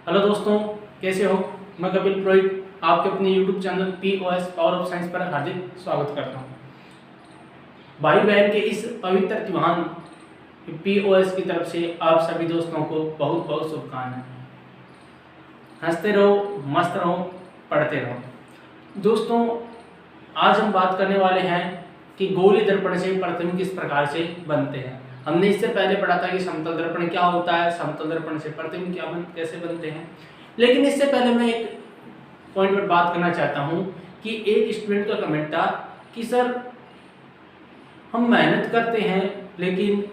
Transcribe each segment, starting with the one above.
Hello दोस्तों, कैसे हो। मैं कपिल पुरोहित आपके अपने YouTube channel POS power of science पर हार्दिक स्वागत करता हूं। भाई बहन के इस पवित्र त्योहार POS की तरफ से आप सभी दोस्तों को बहुत बहुत शुभकामनाएं। हंसते रहो, मस्त रहो, पढ़ते रहो। दोस्तों, आज हम बात करने वाले हैं कि गोलीय दर्पण से प्रतिबिंब किस प्रकार से बनते हैं। हमने इससे पहले पढ़ा था कि समतल दर्पण क्या होता है, समतल दर्पण से प्रतिबिंब कैसे बनते हैं। लेकिन इससे पहले मैं एक पॉइंट पर बात करना चाहता हूं कि एक स्टूडेंट का कमेंट था कि सर हम मेहनत करते हैं लेकिन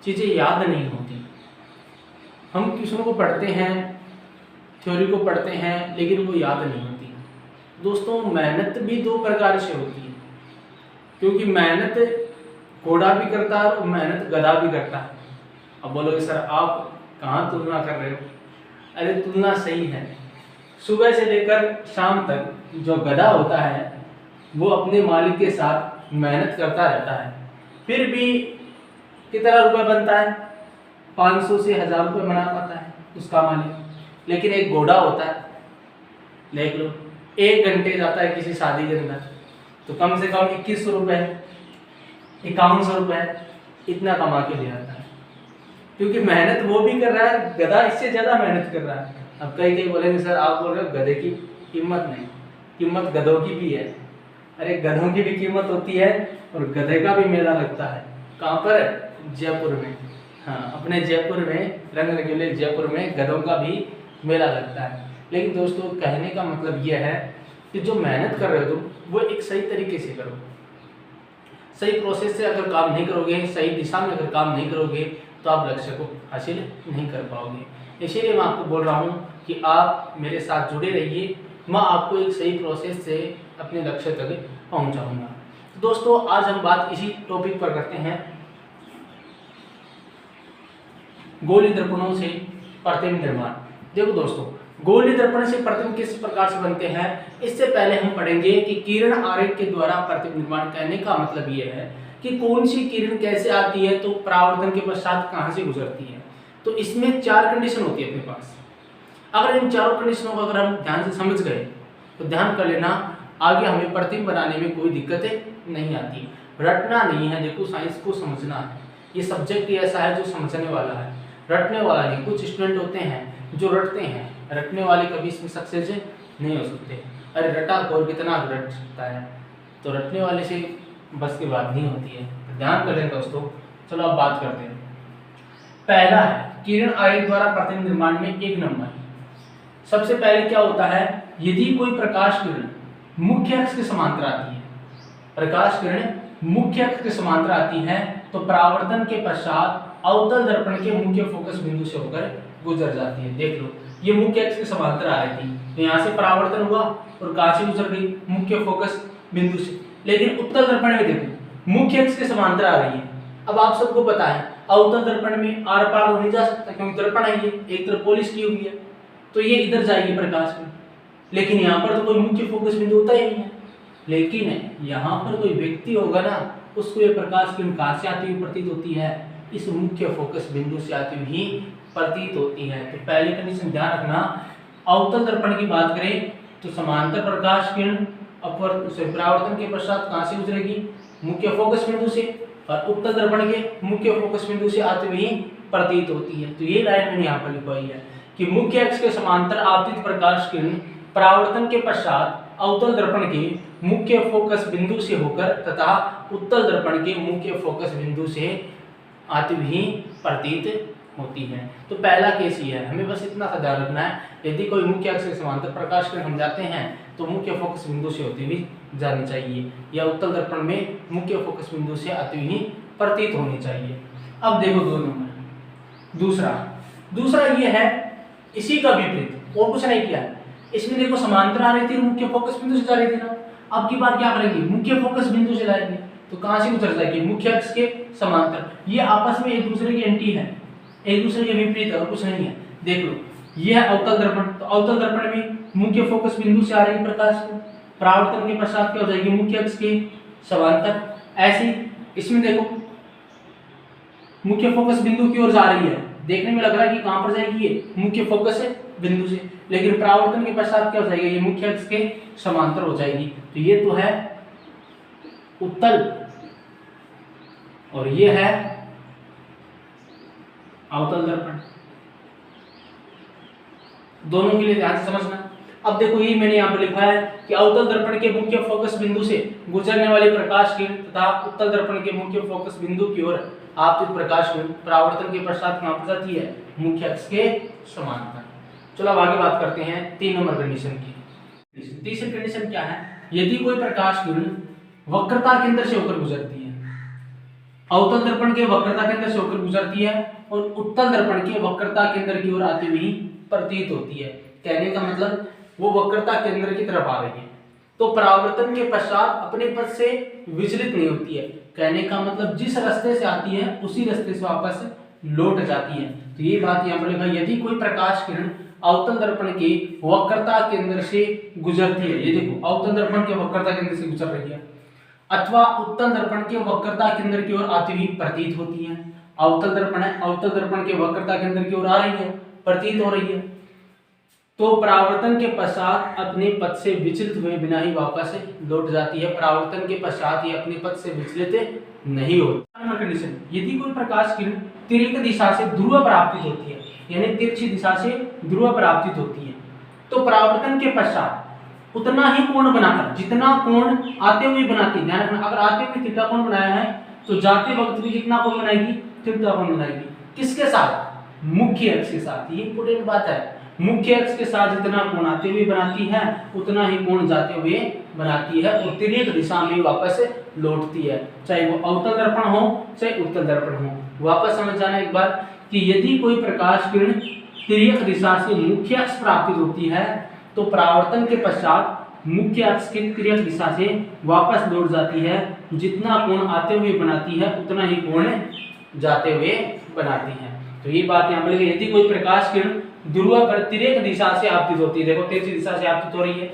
चीज़ें याद नहीं होती। हम क्वेश्चन को पढ़ते हैं, थ्योरी को पढ़ते हैं, लेकिन वो याद नहीं होती। दोस्तों, मेहनत भी दो प्रकार से होती है, क्योंकि मेहनत घोड़ा भी करता है और मेहनत गधा भी करता है। अब बोलोगे सर आप कहाँ तुलना कर रहे हो। अरे तुलना सही है। सुबह से लेकर शाम तक जो गधा होता है वो अपने मालिक के साथ मेहनत करता रहता है, फिर भी कितना रुपया बनता है, 500 से 1000 रुपये बना पाता है उसका मालिक। लेकिन एक घोड़ा होता है, देख लो, 1 घंटे जाता है किसी शादी के अंदर तो कम से कम 2100 रुपये, 5100 रुपये इतना कमा के ले आता है, क्योंकि मेहनत वो भी कर रहा है, गधा इससे ज़्यादा मेहनत कर रहा है। अब कई बोलेंगे सर आप बोल रहे हो गधे की कीमत नहीं, कीमत गधों की भी है। अरे गधों की भी कीमत होती है और गधे का भी मेला लगता है। कहाँ पर? जयपुर में। हाँ, अपने जयपुर में, रंग रंगीले जयपुर में गधों का भी मेला लगता है। लेकिन दोस्तों, कहने का मतलब यह है कि जो मेहनत कर रहे हो तुम वो एक सही तरीके से करो। सही प्रोसेस से अगर काम नहीं करोगे, सही दिशा में अगर काम नहीं करोगे तो आप लक्ष्य को हासिल नहीं कर पाओगे। इसीलिए मैं आपको बोल रहा हूँ कि आप मेरे साथ जुड़े रहिए, मैं आपको एक सही प्रोसेस से अपने लक्ष्य तक पहुँचाऊँगा। तो दोस्तों, आज हम बात इसी टॉपिक पर करते हैं, गोलीय दर्पणों से प्रतिबिंब निर्माण। देखो दोस्तों, गोलीय दर्पण से प्रतिबिंब किस प्रकार से बनते हैं, इससे पहले हम पढ़ेंगे कि किरण आरेख के द्वारा प्रतिबिंब निर्माण। कहने का मतलब ये है कि कौन सी किरण कैसे आती है तो परावर्तन के पश्चात कहाँ से गुजरती है। तो इसमें 4 कंडीशन होती है अपने पास। अगर इन चारों कंडीशनों को अगर हम ध्यान से समझ गए तो ध्यान कर लेना, आगे हमें प्रतिबिंब बनाने में कोई दिक्कतें नहीं आती। रटना नहीं है, देखो साइंस को समझना है। ये सब्जेक्ट ऐसा है जो समझने वाला है, रटने वाला नहीं। कुछ स्टूडेंट होते हैं जो रटते हैं, रटने वाले कभी इसमें सक्सेस नहीं हो सकते। अरे रटा और कितना रट सकता है, तो रटने वाले से बस की बात नहीं होती है। तो ध्यान करें दोस्तों। चलो अब बात करते हैं। पहला है किरण आरेख द्वारा प्रतिबिंब निर्माण में 1 नंबर। सबसे पहले क्या होता है, यदि कोई प्रकाश किरण मुख्य अक्ष के समांतर आती है, प्रकाश किरण मुख्य अक्ष के समांतर आती है तो परावर्तन के पश्चात अवतल दर्पण के मुख्य फोकस बिंदु से होकर गुजर जाती है। देख लो, ये मुख्य अक्ष के समांतर आ रही थी तो यहाँ से परावर्तन हुआ और कहाँ से गुजर गई, मुख्य फोकस बिंदु से। लेकिन उत्तल दर्पण में देखो मुख्य अक्ष के समांतर आ रही है। अब आप सबको पता है अवतल दर्पण में आर पार नहीं जा सकता, क्योंकि दर्पण है ये एक तरफ पॉलिश की हुई है, तो ये इधर जाएगी प्रकाश में। लेकिन यहाँ पर तो कोई मुख्य फोकस बिंदु होता ही नहीं है। लेकिन यहाँ पर कोई व्यक्ति होगा ना, उसको ये प्रकाश किरण कहाँ से आती हुई प्रतीत होती है, इस मुख्य फोकस बिंदु से आती हुई प्रतीत होती है। तो पहली कंडीशन ध्यान रखना, अवतल दर्पण की बात करें तो समांतर प्रकाश किरण परावर्तन के पश्चात कहाँ से गुजरेगी, मुख्य फोकस बिंदु से, और उत्तल दर्पण के मुख्य फोकस बिंदु से आती हुई प्रतीत होती है। तो ये लाइन मैंने यहाँ पर लिखवाई है कि मुख्य अक्ष के समांतर आपतित प्रकाश किरण परावर्तन के पश्चात अवतल दर्पण के मुख्य फोकस बिंदु से होकर तथा उत्तल दर्पण के मुख्य फोकस बिंदु से आती हुई प्रतीत होती है। तो पहला केस ये है, हमें बस इतना सा ध्यान रखना है, यदि कोई मुख्य अक्ष के समांतर प्रकाश किरण हम जाते हैं तो मुख्य फोकस बिंदु से होती हुई जानी चाहिए, या उत्तल दर्पण में मुख्य फोकस बिंदु से आती हुई प्रतीत होनी चाहिए। अब देखो 2 नंबर। दूसरा ये है इसी का विपरीत, और कुछ नहीं किया। इसमें देखो समांतर आ रही थी, मुख्य फोकस बिंदु से जा रही थी ना। अब की बार क्या करेंगे, मुख्य फोकस बिंदु से लाएंगे तो कहाँ से गुजर जाएगी, मुख्य अक्ष के समांतर। ये आपस में एक दूसरे की एंटी है, एक दूसरे के विपरीत है और कुछ नहीं है। देख लो, ये है अवतल दर्पण, तो अवतल दर्पण में मुख्य फोकस बिंदु से आ रही प्रकाश को, परावर्तन के पश्चात क्या हो जाएगी, मुख्य अक्ष के समांतर। ऐसे इसमें देखो मुख्य फोकस बिंदु की ओर जा रही है देखने में लग रहा है कि कहां पर जाएगी, ये मुख्य फोकस है बिंदु से, लेकिन परावर्तन के पश्चात क्या हो जाएगा, ये मुख्य अक्ष के समांतर हो जाएगी। तो ये तो है उत्तल और ये है अवतल दर्पण। दोनों के लिए ध्यान से समझना। अब देखो ये मैंने यहाँ पर लिखा है कि अवतल दर्पण के मुख्य फोकस बिंदु से गुजरने वाली प्रकाश किरण तथा उत्तल दर्पण के मुख्य फोकस बिंदु की ओर आपतित प्रकाश किरण परावर्तन के पश्चात कहां पर जाती है, मुख्य अक्ष के समांतर। चलो अब आगे बात करते हैं 3 नंबर कंडीशन की। तीसरी कंडीशन क्या है, यदि कोई प्रकाश किरण वक्रता केंद्र से होकर गुजरती है, अवतल दर्पण के वक्रता केंद्र से होकर गुजरती है और उत्तल दर्पण के वक्रता केंद्र की ओर आती हुई प्रतीत होती है, कहने का मतलब वो वक्रता केंद्र की तरफ आ रही है, तो परावर्तन के पश्चात अपने पथ से विचलित नहीं होती है, कहने का मतलब जिस रास्ते से आती है उसी रास्ते से वापस लौट जाती है। तो ये बात यहाँ पर लिखा, यदि कोई प्रकाश किरण अवतल दर्पण के वक्रता केंद्र से गुजरती है, ये देखो अवतल दर्पण के वक्रता केंद्र से गुजर रही है, अथवा उत्तल दर्पण के वक्रता केंद्र की ओर आती हुई प्रतीत होती है। अवतल दर्पण है, अवतल दर्पण के वक्रता केंद्र की ओर आ रही है, प्रतीत हो रही है, तो परावर्तन के पश्चात अपने पथ से विचलित हुए बिना ही वापस लौट जाती है। परावर्तन के पश्चात ये अपने पथ से विचलित नहीं होती। कंडीशन, यदि कोई प्रकाश किरण तिर्यक दिशा से ध्रुव परावर्तित होती है, यानी तिरछी दिशा से ध्रुव परावर्तित होती है, तो परावर्तन के पश्चात उतना ही कोण बनाकर, जितना कोण आते हुए बनाती है, ध्यान रखना, अगर आते हुए थीटा कोण बनाया है तो जाते वक्त भी कितना कोण बनाएगी, थीटा कोण बनाएगी। किसके साथ, मुख्य अक्ष के साथ। ये इंपॉर्टेंट बात है, मुख्य अक्ष के साथ जितना कोण आते हुए बनाती है उतना ही कोण जाते हुए बनाती है और तिर्यक दिशा में वापस लौटती है, चाहे वो अवतल दर्पण हो चाहे उत्तल दर्पण हो। वापस समझ जाना एक बार कि यदि कोई प्रकाश किरण तिर्यक दिशा से मुख्य अक्ष प्राप्त होती है तो परावर्तन के पश्चात मुख्य अक्ष की तिर्यक दिशा से वापस लौट जाती है, जितना कोण आते हुए बनाती है उतना ही कोण जाते हुए बनाती है। तो ये बात यहाँ पर, यदि कोई प्रकाश किरण ध्रुव पर तिर्यक दिशा से आपतित होती है, देखो तिरछी दिशा से आपतित हो रही है,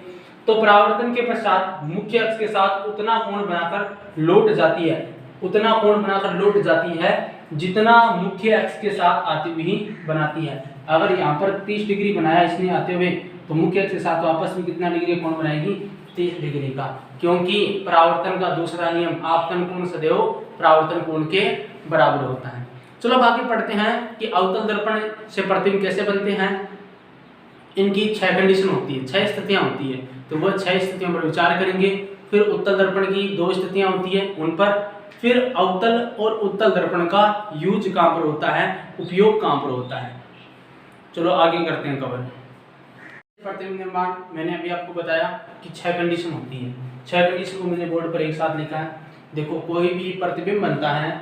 तो परावर्तन के पश्चात मुख्य अक्ष के साथ उतना कोण बनाकर लौट जाती है, उतना कोण बनाकर लौट जाती है जितना मुख्य अक्ष के साथ आती हुई बनाती है। अगर यहाँ पर 30 डिग्री बनाया इसने आते हुए, तो मुख्य अक्ष के साथ वापस में कितना डिग्री कोण बनाएगी, 30 डिग्री का, क्योंकि परावर्तन का दूसरा नियम आपतन कोण सदैव परावर्तन कोण के बराबर होता है। चलो अब आगे पढ़ते हैं कि अवतल दर्पण से प्रतिबिंब कैसे बनते हैं। इनकी 6 कंडीशन होती है, 6 स्थितियां होती है, तो वह 6 स्थितियों पर विचार करेंगे। फिर उत्तल दर्पण की 2 स्थितियां होती है उन पर, फिर अवतल और उत्तल दर्पण का यूज कहाँ पर होता है, उपयोग कहाँ पर होता है। चलो आगे करते हैं कवर। प्रतिबिंब निर्माण मैंने अभी आपको बताया कि 6 कंडीशन होती है, 6 कंडीशन को मैंने बोर्ड पर एक साथ लिखा है। देखो कोई भी प्रतिबिंब बनता है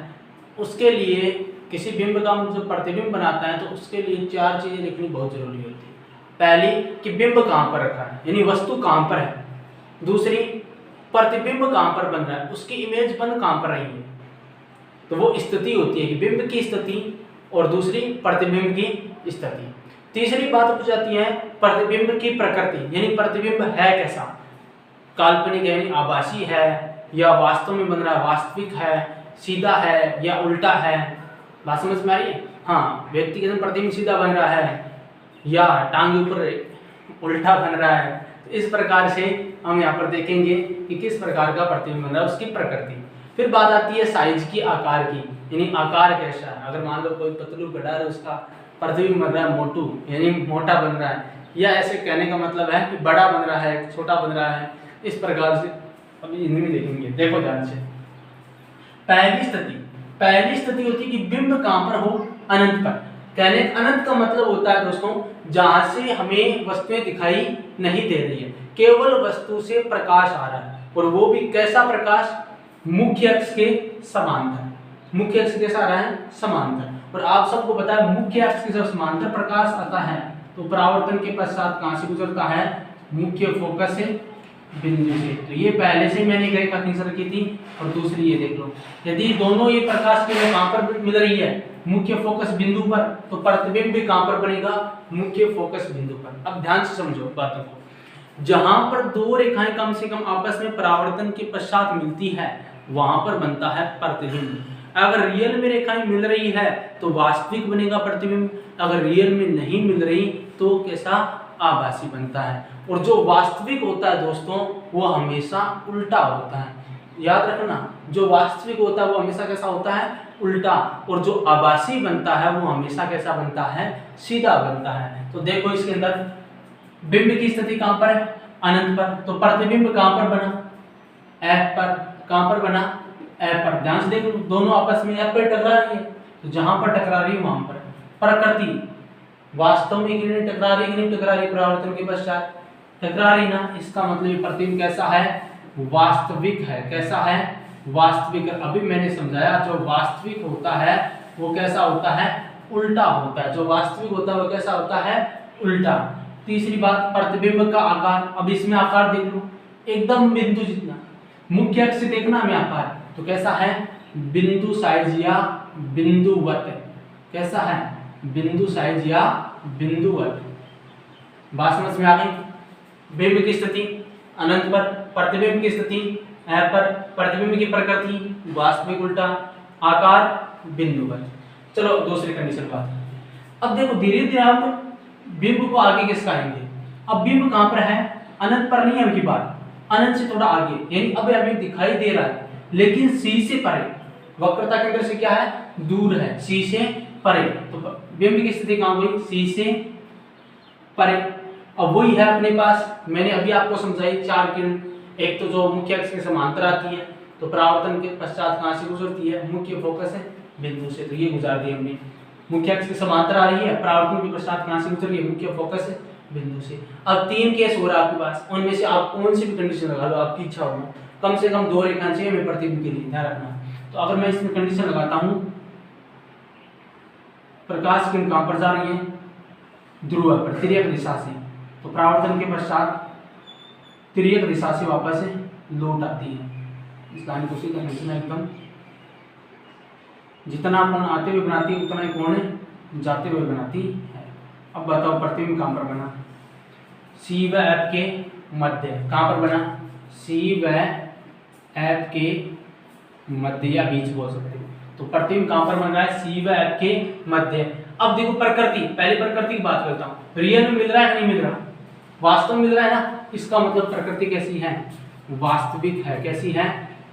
उसके लिए, किसी बिंब का जो प्रतिबिंब बनाता है तो उसके लिए 4 चीजें लिखनी बहुत जरूरी होती है। पहली कि बिंब कहाँ पर रखा है, यानी वस्तु कहाँ पर है। दूसरी, प्रतिबिंब कहाँ पर बन रहा है, उसकी इमेज बन कहाँ पर रही है, तो वो स्थिति होती है कि बिंब की स्थिति, और दूसरी प्रतिबिंब की स्थिति। तीसरी बात पूछ जाती है प्रतिबिंब की प्रकृति, यानी प्रतिबिंब है कैसा, काल्पनिक है यानी आभासी है, या वास्तव में बन रहा है, वास्तविक है, सीधा है या उल्टा है। बात समझ में आ रही है? हाँ, व्यक्तिगत प्रतिबिंब सीधा बन रहा है या टांग ऊपर उल्टा बन रहा है। तो इस प्रकार से हम यहाँ पर देखेंगे कि किस प्रकार का प्रतिबिंब बन रहा है, उसकी प्रकृति। फिर बात आती है साइज की, आकार की, यानी आकार कैसा है। अगर मान लो कोई पतलू गड्ढा है, उसका प्रतिबिंब बन रहा है मोटू, यानी मोटा बन रहा है, या ऐसे कहने का मतलब है कि बड़ा बन रहा है, छोटा बन रहा है। इस प्रकार से अभी हिंदी में देखेंगे, देखो ध्यान से। पहली स्थिति होती है कि बिंब कहां पर हो, अनंत पर। कहने अनंत का मतलब होता है दोस्तों, जहां से हमें वस्तुएं दिखाई नहीं दे रही है, केवल वस्तु से प्रकाश आ रहा है, और वो भी कैसा प्रकाश, मुख्य अक्ष के समांतर। मुख्य अक्ष कैसा आ रहा है, समांतर। और आप सबको पता है मुख्य अक्ष के जब समांतर प्रकाश आता है तो परावर्तन के पश्चात कहां से गुजरता है, मुख्य फोकस से बिंदु से। तो ये पहले से मैंने रेखा खींच रखी थी। और दूसरी ये देख लो, यदि दोनों ये प्रकाश की कहां पर मिल रही है, मुख्य फोकस बिंदु पर, तो प्रतिबिंब भी कहां पर बनेगा, मुख्य फोकस बिंदु पर। अब ध्यान से समझो बातों को, जहां पर 2 रेखाएं कम से कम आपस में परावर्तन के पश्चात मिलती है वहां पर बनता है प्रतिबिंब। अगर रियल में रेखाएं मिल रही है तो वास्तविक बनेगा प्रतिबिंब, अगर रियल में नहीं मिल रही तो कैसा, आभासी बनता है। और जो वास्तविक होता है दोस्तों वो हमेशा उल्टा होता है, याद रखना, जो वास्तविक होता है वो हमेशा कैसा होता है, उल्टा, और जो आभासी बनता है वो हमेशा कैसा बनता है, सीधा बनता है। तो देखो इसके अंदर बिंब की स्थिति कहां पर है, अनंत पर, तो प्रतिबिंब कहां पर बना, F पर, कहां पर बना, F पर। ध्यान से देखो दोनों आपस में F पर टकरा रही है, तो जहां पर टकरा रही है वहां पर प्रकृति वास्तव में किरण टकरा रही है कि नहीं टकरा रही, परावर्तन के पश्चात टकरा रही ना, इसका मतलब प्रतिबिंब कैसा है, वास्तविक है। कैसा है, वास्तविक। अभी मैंने समझाया जो वास्तविक होता है वो कैसा होता है, उल्टा होता है, जो वास्तविक होता है वो कैसा होता है, उल्टा। तीसरी बात, प्रतिबिंब का आकार। अब इसमें आकार देख लो, एकदम बिंदु जितना, मुख्य अक्ष से देखना हमें आकार, तो कैसा है, बिंदु साइज या बिंदुवत। कैसा है, बिंदु साइज या बिंदुवत। बात समझ में आ गई। बिंब की स्थिति अनंत पर, प्रतिबिंब की स्थिति F पर, प्रतिबिंब की प्रकृति वास्तविक उल्टा, आकार बिंदुवत। चलो दूसरी कंडीशन बात। अब देखो धीरे धीरे हम बिंब को आगे किसका आएंगे। अब बिंब कहां पर है, अनंत पर नहीं है अबकी बात, अनंत से थोड़ा आगे, यानी अब हमें दिखाई दे रहा है लेकिन C से परे, वक्रता केंद्र से क्या है, दूर है, C से परे। तो बिंब की स्थिति कहां हुई, C से परे। अब वही है अपने पास, मैंने अभी आपको समझाई चार किरण, एक तो जो मुख्य अक्ष के समांतर आती है, तो परावर्तन के पश्चात कहां से गुजरती है, मुख्य फोकस है बिंदु से, तो ये गुजार दी हमने। मुख्य अक्ष के समांतर आ रही है, परावर्तन के पश्चात कहां से गुजर रही है, मुख्य फोकस है बिंदु से। अब तीन केस हो रहा है आपके पास, उनमें से आप कौन सी भी कंडीशन लगा लो, आपकी इच्छा हो, कम से कम दो रेखाएं चाहिए हमें प्रतिबिंब के लिए, ध्यान रखना। तो अगर मैं इसमें कंडीशन लगाता हूं, प्रकाश किरण कहां पर जा रही है, ध्रुव पर, तिर्यक दिशा से, तो परावर्तन के पश्चात तिर्यक दिशा से वापस लौट आती है। इस लाइन को सीधा खींचना एकदम, जितना कोण आते हुए बनाती है उतना ही कोण जाते हुए बनाती है। अब बताओ प्रतिबिंब कहां पर बना, C व F के मध्य। कहां पर बना, C व F के मध्य या बीच बोल सकते हो। तो प्रतिबिंब कहां पर बन रहा है, C व F के मध्य। अब देखो प्रकृति, पहले प्रकृति की बात करता हूं, रियल में मिल रहा है नहीं मिल रहा, वास्तव में मिल रहा है ना, इसका मतलब प्रकृति कैसी है, वास्तविक है। कैसी है,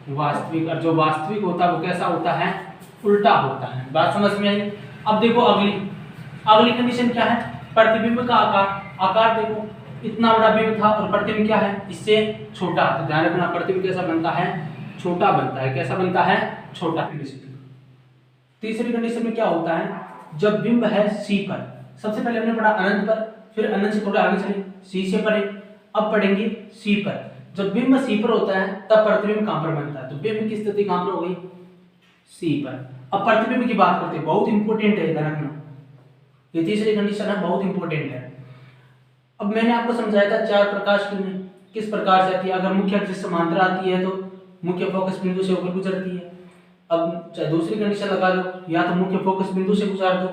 वास्तविक। और जो वास्तविक होता है वो कैसा होता है, उल्टा होता है। बात समझ में आई। अब देखो अगली कंडीशन क्या है, प्रतिबिंब का आकार। आकार देखो इतना बड़ा बिंब था और प्रतिबिंब क्या है, इससे छोटा, तो ध्यान रखना प्रतिबिंब कैसा बनता है, छोटा बनता है। कैसा बनता है, छोटा। तीसरी कंडीशन में क्या होता है, जब बिंब है C पर, सबसे पहले हमने पढ़ा अनंत पर, फिर अनंत से थोड़ा आगे चले C से परे, अब पढ़ेंगे C पर। जब बिंब C पर होता है तब प्रतिबिंब कहां पर बनता है, तो बिंब की स्थिति कहां पर हो गई, C पर। अब प्रतिबिंब की बात करते हैं, बहुत इंपॉर्टेंट है, ध्यान रखना, ये तीसरी कंडीशन है, बहुत इंपॉर्टेंट है। अब मैंने आपको समझाया था चार प्रकाश किरणें किस प्रकार से आती है। अगर मुख्य अक्ष से समांतर आती है तो मुख्य फोकस बिंदु से होकर गुजरती है। अब चाहे दूसरी कंडीशन लगा लो, या तो मुख्य फोकस बिंदु से गुजार दो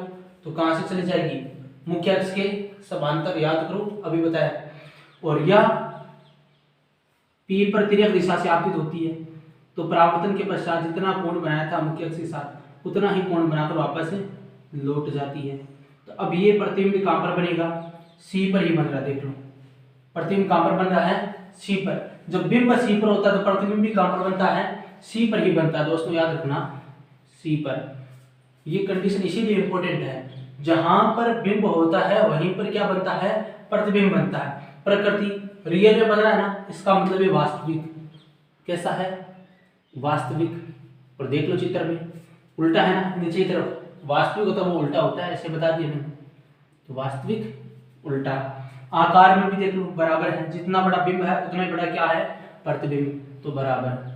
तो कहां से चली जाएगी, मुख्य अक्ष के समांतर, याद करो अभी बताया, और या P पर तिर्यक दिशा से आपतित होती है, तो परावर्तन के पश्चात जितना कोण बनाया था मुख्य अक्ष के साथ उतना ही कोण बनाकर वापस लौट जाती है। तो अब ये प्रतिबिंब कहां पर बनेगा, C पर ही बन रहा है। देख लो प्रतिबिंब कहां पर बन रहा है, C पर। जब बिंब C पर होता है तो प्रतिबिंब भी कहां पर बनता है, C पर ही बनता है। दोस्तों याद रखना C पर। ये कंडीशन इसीलिए इंपॉर्टेंट है, जहां पर बिंब होता है वहीं पर क्या बनता है, प्रतिबिंब बनता है। प्रकृति रियल में बन रहा है ना, इसका मतलब ये वास्तविक। कैसा है, वास्तविक। और देख लो चित्र में उल्टा है ना, नीचे की तरफ वास्तविक होता है वो उल्टा होता है, ऐसे बता दिया मैंने। तो वास्तविक उल्टा। आकार में भी देख लो बराबर है, जितना बड़ा बिंब है उतना ही बड़ा क्या है, प्रतिबिंब, तो बराबर।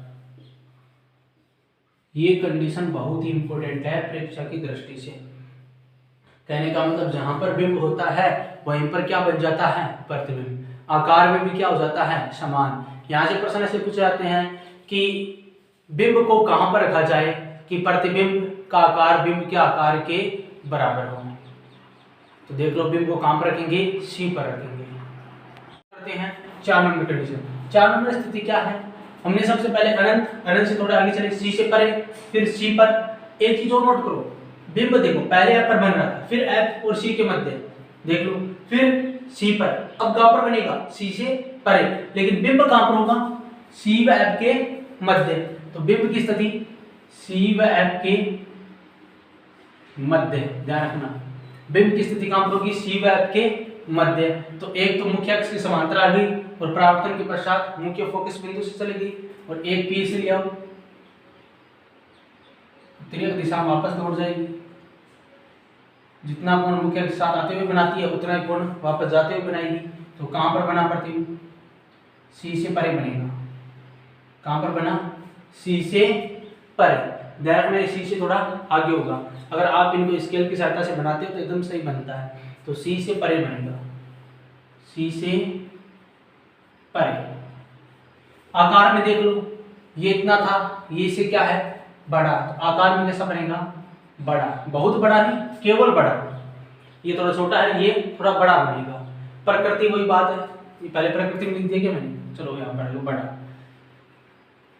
ये कंडीशन बहुत ही इंपॉर्टेंट है परीक्षा की दृष्टि से। कहने का मतलब जहां पर बिंब होता है वहीं पर क्या बन जाता है, प्रतिबिंब। आकार में भी क्या हो जाता है, समान। यहाँ से प्रश्न ऐसे पूछे जाते हैं कि बिंब को कहां पर रखा जाए कि प्रतिबिंब का आकार बिंब के आकार के बराबर हो। तो देख लो बिंब को कहां पर रखेंगे, C पर रखेंगे। करते हैं 4 नंबर कंडीशन। 4 नंबर स्थिति क्या है, हमने सबसे पहले अनंत से थोड़ा आगे चले, C से परे, फिर C पर, एक चीज और नोट करो, बिंब देखो पहले एफ पर बन रहा था, फिर एफ और सी के मध्य, देख लो, फिर सी पर, अब कहां पर बनेगा, सी से परे, लेकिन बिंब कहां पर होगा, सी व एफ के मध्य। तो बिंब की स्थिति सी व एफ के मध्य, ध्यान रखना, बिंब की स्थिति कहां पर होगी, सी व एफ के मध्य। तो एक तो मुख्य अक्ष की समांतर आ गई और परावर्तन के पश्चात मुख्य फोकस बिंदु से चली गई, और एक पी से लिया तिर्यक दिशा में वापस लौट जाएगी। जितना कोण मुख्य के साथ आते हुए बनाती है उतना ही कोण वापस जाते हुए बनाएगी। तो कहां पर बना प्रतिबिंब, सी से परे बनेगा। कहां पर बना, सी से परे, ध्यान में सी से थोड़ा आगे होगा। अगर आप इनको स्केल की सहायता से बनाते हो तो एकदम सही बनता है। तो सी से परे बनेगा, सी से परे। आकार में देख लो, ये इतना था, ये से क्या है, बड़ा। तो आकार में कैसा बनेगा, बड़ा, बहुत बड़ा नहीं, केवल बड़ा। ये थोड़ा छोटा है, ये थोड़ा बड़ा बनेगा। प्रकृति वही बात है, ये पहले प्रकृति में लिख दिया क्या मैंने, चलो यहाँ पर बड़ा।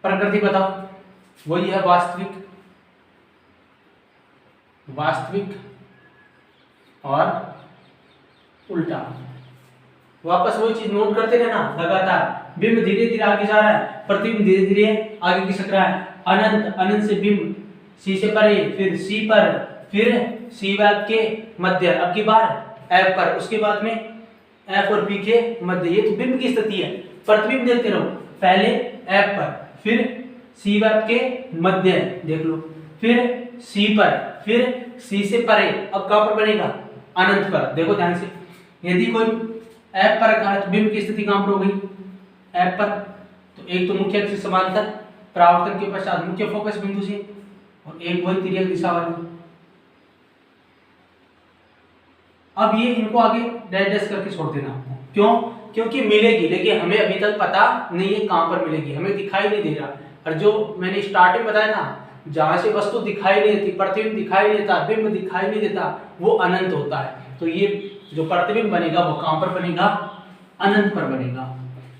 प्रकृति बताओ, वही है वास्तविक, वास्तविक और उल्टा। वापस वही चीज नोट करते रहना लगातार। बिंब धीरे धीरे आगे जा रहा है, प्रतिबिंब धीरे धीरे आगे खिसक रहा है। अनंत, अनंत से बिंब सी से परे, फिर सी पर, फिर सी व एफ के मध्य, अब की बार एफ पर, उसके बाद में एफ और पी के मध्य। ये तो बिंब की स्थिति है। प्रतिबिंब देखते रहो, पहले एफ पर, फिर सी व एफ के मध्य, देख लो, फिर सी पर, फिर सी से परे, अब कहां पर बनेगा, अनंत पर। देखो ध्यान से, यदि कोई एफ पर रखा है तो बिंब की स्थिति कहां पर हो गई, एफ पर। तो एक तो मुख्य अक्ष से समांतर, परावर्तन के पश्चात मुख्य फोकस बिंदु से, और एक वही तिर्यक दिशा वाली। अब ये इनको आगे डैश डैश करके छोड़ देना। क्यों, क्योंकि मिलेगी, लेकिन हमें अभी तक पता नहीं है कहां पर मिलेगी, हमें दिखाई नहीं दे रहा। और जो मैंने स्टार्टिंग बताया था, जहां से वस्तु दिखाई नहीं देती, प्रतिबिंब दिखाई नहीं देता, बिंब दिखाई नहीं देता, वो अनंत होता है। तो ये जो प्रतिबिंब बनेगा वो कहां पर बनेगा, अनंत पर बनेगा।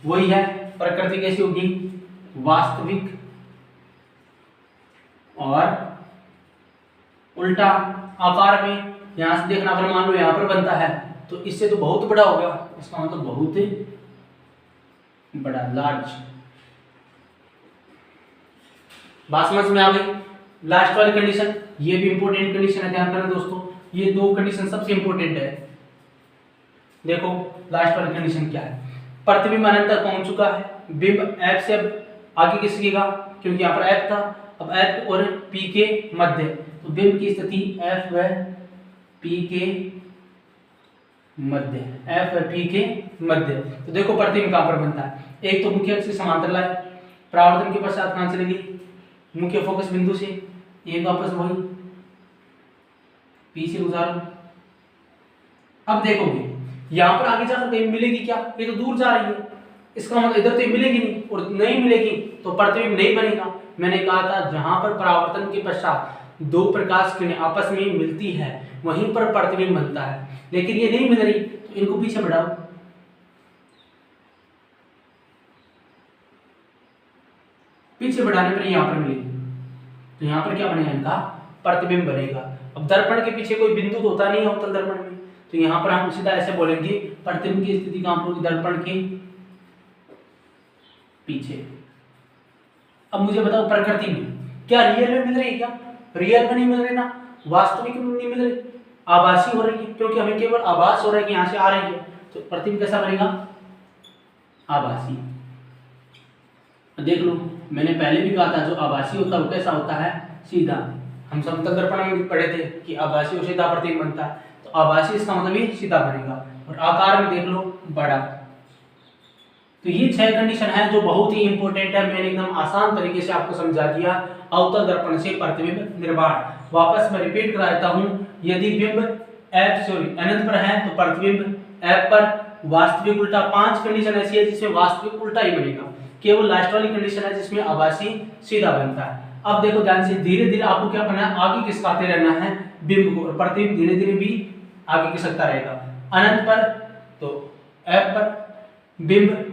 वही है प्रकृति कैसी होगी, वास्तविक और उल्टा। आकार में यहां से देखना, अगर मान लो यहां पर बनता है तो इससे तो बहुत बड़ा हो गया, इसका मतलब बहुत बड़ा, लार्ज। बात समझ में आ गई। लास्ट वाली कंडीशन, ये भी इंपॉर्टेंट कंडीशन है, ध्यान करना दोस्तों, ये दो कंडीशन सबसे इंपॉर्टेंट है। देखो लास्ट वाली कंडीशन क्या है, प्रतिबिंब अनंत तक पहुंच चुका है, बिंब एफ से अब आगे खिसकेगा, क्योंकि यहाँ पर एफ था, अब एफ और पी के मध्य। तो बिंब की स्थिति एफ व पी के मध्य, एफ व पी के मध्य। तो देखो प्रतिबिंब कहां पर बनता है, एक तो मुख्य अक्ष से समांतर लाए, परावर्तन के पश्चात कहां चलेगी, मुख्य फोकस बिंदु से, एक वापस वही पी से गुजारो। अब देखोगे यहां पर आगे जाकर कहीं मिलेगी क्या, ये तो दूर जा रही है, इसका मतलब इधर तो मिलेगी नहीं, और नहीं मिलेगी तो प्रतिबिंब नहीं बनेगा। मैंने कहा था जहां पर परावर्तन के पश्चात दो प्रकाश किरणें आपस में मिलती है वहीं पर प्रतिबिंब बनता है, लेकिन ये नहीं मिल रही, तो इनको पीछे बढ़ाओ, पीछे बढ़ाने पर यहां पर मिलेगी, तो यहां पर क्या बनेगा, इनका प्रतिबिंब बनेगा। अब दर्पण के पीछे कोई बिंदु तो होता नहीं है उत्तल दर्पण में, तो यहां पर हम सीधा ऐसे बोलेंगे प्रतिबिंब की स्थिति कहां पर होगी, दर्पण के पीछे। अब मुझे बताओ प्रकृति में क्या रियल में मिल रही है, क्या रियल में नहीं मिल रही ना, वास्तविक में नहीं मिल रही, आभासी हो रही है, क्योंकि हमें केवल आभास हो रहा है कि यहां से आ रही है। तो प्रतिबिंब कैसा बनेगा, आभासी। देख लो मैंने पहले भी कहा था जो आभासी होता है वो कैसा होता है, सीधा। हम समतल दर्पण में पढ़े थे कि आभासी और सीधा प्रतिबिंब बनता है, तो आभासी इसका मतलब ये सीधा बनेगा, और आकार में देख लो बड़ा। तो ये 6 कंडीशन है जो बहुत ही इंपॉर्टेंट है, मैंने एकदम आसान तरीके से आपको समझा दिया। अवतल दर्पण से प्रतिबिंब निर्माण, वापस मैं रिपीट करा देता हूं, यदि बिंब अनंत पर है तो प्रतिबिंब एफ पर, वास्तविक उल्टा। 5 कंडीशन ऐसी है जिसमें वास्तविक उल्टा ही बनेगा, केवल लास्ट वाली कंडीशन है जिसमें आभासी सीधा बनता है। अब देखो ध्यान से, धीरे धीरे आपको क्या करना है, आगे खिसकाते रहना है बिंब को, और प्रतिबिंब धीरे धीरे भी आगे खिसकता रहेगा। अनंत पर तो एफ पर, बिंब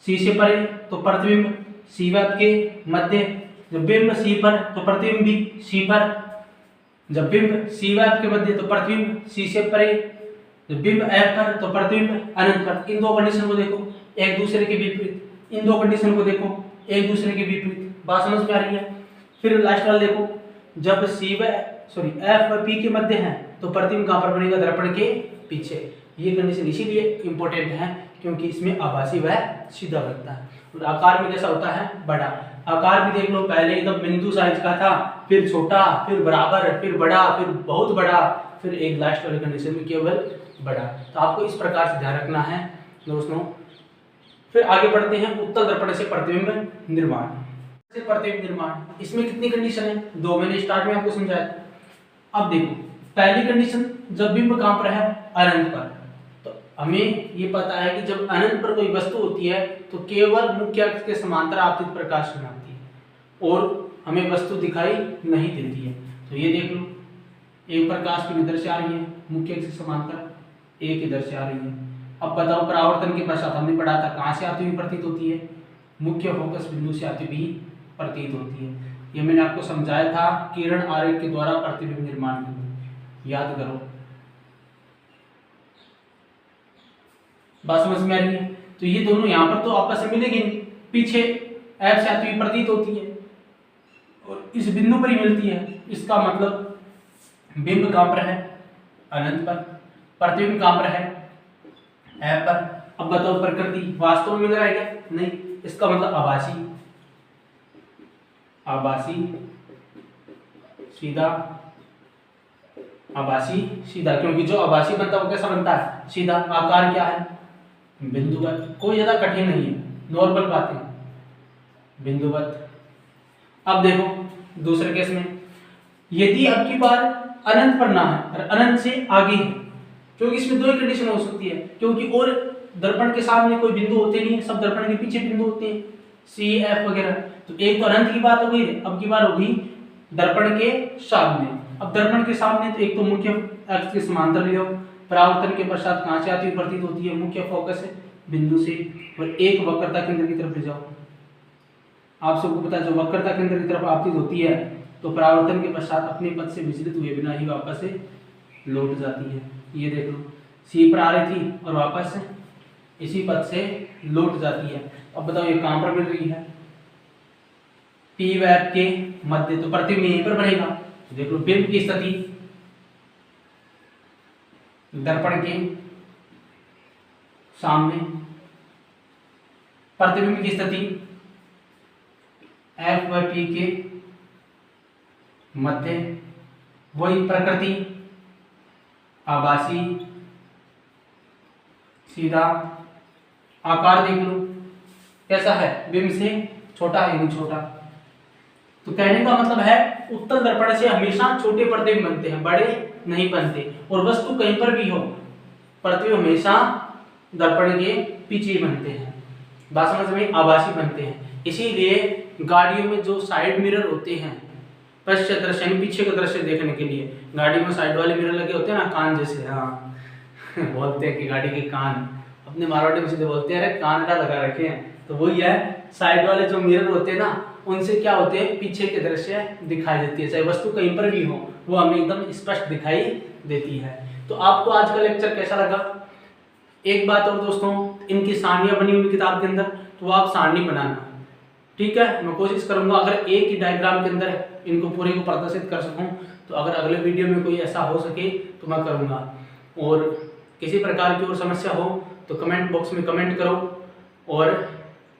सी से परे तो प्रतिबिंब सी व एफ के मध्य, जब बिंब सी पर तो प्रतिबिंब भी सी पर, जब बिंब सी व एफ के मध्य तो प्रतिबिंब सी से परे, जब बिंब एफ पर तो प्रतिबिंब अनंत पर। इन दो कंडीशन को देखो एक दूसरे के विपरीत, इन दो कंडीशन को देखो एक दूसरे के विपरीत, बात समझ में आ रही है। फिर लास्ट वाला देखो, जब एफ व पी के मध्य है तो प्रतिबिंब कहां पर बनेगा, दर्पण के पीछे। ये कंडीशन इसीलिए इंपॉर्टेंट है क्योंकि इसमें आभासी व सीधा बनता है। और आकार में कैसा होता है, बड़ा। आकार भी देख लो, पहले एकदम बिंदु साइज का था, फिर छोटा, फिर बराबर, फिर बड़ा, फिर बहुत बड़ा, फिर एक लास्ट वाले कंडीशन में केवल बड़ा। तो आपको इस प्रकार से ध्यान रखना है दोस्तों। फिर आगे बढ़ते हैं उत्तल दर्पण से प्रतिबिंब निर्माण। प्रतिबिंब निर्माण इसमें कितनी कंडीशन है, दो मैंने स्टार्ट में आपको समझाया। अब देखो पहली कंडीशन, जब बिंब कहां पर है, अनंत पर। तो हमें ये पता है कि जब अनंत पर कोई वस्तु होती है तो केवल मुख्य अक्ष के समांतर आपतित प्रकाश में आती है और हमें वस्तु दिखाई नहीं देती है। तो ये देख लो, एक प्रकाश की इधर से आ रही है मुख्य अक्ष के समांतर, एक इधर से आ रही है। अब बताओ परावर्तन के पश्चात हमने पढ़ा था कहां से आती हुई प्रतीत होती है, मुख्य फोकस बिंदु से आती हुई प्रतीत होती है। ये मैंने आपको समझाया था किरण आरेख के द्वारा प्रतिबिंब निर्माण के लिए, याद करो। बात समझ में आ रही है। तो ये दोनों यहाँ पर तो आपस में मिलेगी नहीं, पीछे एफ से आती हुई प्रतीत होती है और इस बिंदु पर ही मिलती है। इसका मतलब बिंब कहां पर है, अनंत पर, प्रतिबिंब कहां पर है, एफ पर। अब बताओ प्रकृति वास्तव में मिल रहा है क्या, नहीं। इसका मतलब आभासी, आभासी सीधा, आभासी सीधा, क्योंकि जो आभासी बनता है वो कैसा बनता है, सीधा। आकार क्या है, बिंदुवत, कोई ज्यादा कठिन नहीं है, नॉर्मल बातें, बिंदुवत। अब देखो दूसरे केस में, यदि अब की बार अनंत पर ना है और अनंत से आगे है, क्योंकि इसमें दो ही कंडीशन हो सकती है, क्योंकि और दर्पण के सामने कोई बिंदु होते नहीं है, सब दर्पण के पीछे बिंदु होते हैं, सी एफ वगैरह। तो एक तो अनंत की बात हो गई, अब की बार होगी दर्पण के सामने। अब दर्पण के सामने तो एक तो मुख्य अक्ष के समांतर ले लो, परावर्तन के पश्चात कहां से आती हुई प्रतीत होती है, मुख्य फोकस है बिंदु से, और एक वक्रता केंद्र की तरफ ले जाओ। आप सबको पता है जो वक्रता केंद्र की तरफ आपतित होती है तो परावर्तन के पश्चात अपने पथ से विचलित हुए बिना ही वापस से लौट जाती है। ये देख लो, सी पर आ रही थी और वापस इसी पथ से लौट जाती है। अब बताओ ये कहां पर मिल रही है, पी व एफ के मध्य, तो प्रतिबिंब यहीं पर बनेगा। देख लो बिंब की स्थिति दर्पण के सामने, प्रतिबिंब की स्थिति एफ व पी के मध्य, वही प्रकृति आभासी सीधा। आकार देख लो कैसा है, बिंब से छोटा है, नहीं छोटा। तो कहने का मतलब है उत्तल दर्पण से हमेशा छोटे प्रतिबिंब बनते हैं, बड़े नहीं बनते। और वस्तु कहीं पर भी हो, प्रतिबिंब हमेशा दर्पण के पीछे बनते हैं, बात समझ में, आभासी बनते हैं। इसीलिए गाड़ियों में जो साइड मिरर होते हैं, पश्चात दृश्य पीछे का दृश्य देखने के लिए गाड़ी में साइड वाले मिरर लगे होते हैं ना, कान जैसे, हाँ बोलते हैं कि गाड़ी के कान, अपने मारवाड़ी में सीधे बोलते हैं अरे कान का लगा रखे हैं, तो वही है। साइड वाले जो मिरर होते हैं ना, उनसे क्या होते हैं, पीछे के दृश्य दिखाई देती है, चाहे वस्तु कहीं पर भी हो वो हमें एकदम स्पष्ट दिखाई देती है। तो आपको आज का लेक्चर कैसा लगा? एक बात और दोस्तों, इनकी सारणियां बनी हुई किताब के अंदर, तो आप सारणी बनाना, ठीक है। मैं कोशिश करूंगा अगर एक ही डायग्राम के अंदर इनको पूरे को प्रदर्शित कर सकूं, तो अगर अगले वीडियो में कोई ऐसा हो सके तो मैं करूंगा। और किसी प्रकार की और समस्या हो तो कमेंट बॉक्स में कमेंट करो, और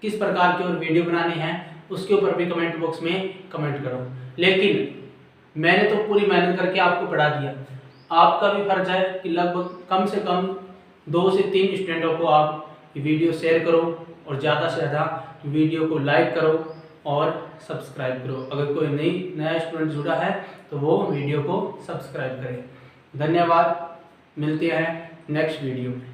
किस प्रकार की और वीडियो बनानी है उसके ऊपर भी कमेंट बॉक्स में कमेंट करो। लेकिन मैंने तो पूरी मेहनत करके आपको पढ़ा दिया, आपका भी फर्ज है कि लगभग कम से कम 2 से 3 स्टूडेंटों को आप ये वीडियो शेयर करो, और ज़्यादा से ज़्यादा वीडियो को लाइक करो और सब्सक्राइब करो। अगर कोई नया स्टूडेंट जुड़ा है तो वो वीडियो को सब्सक्राइब करें। धन्यवाद, मिलते हैं नेक्स्ट वीडियो में।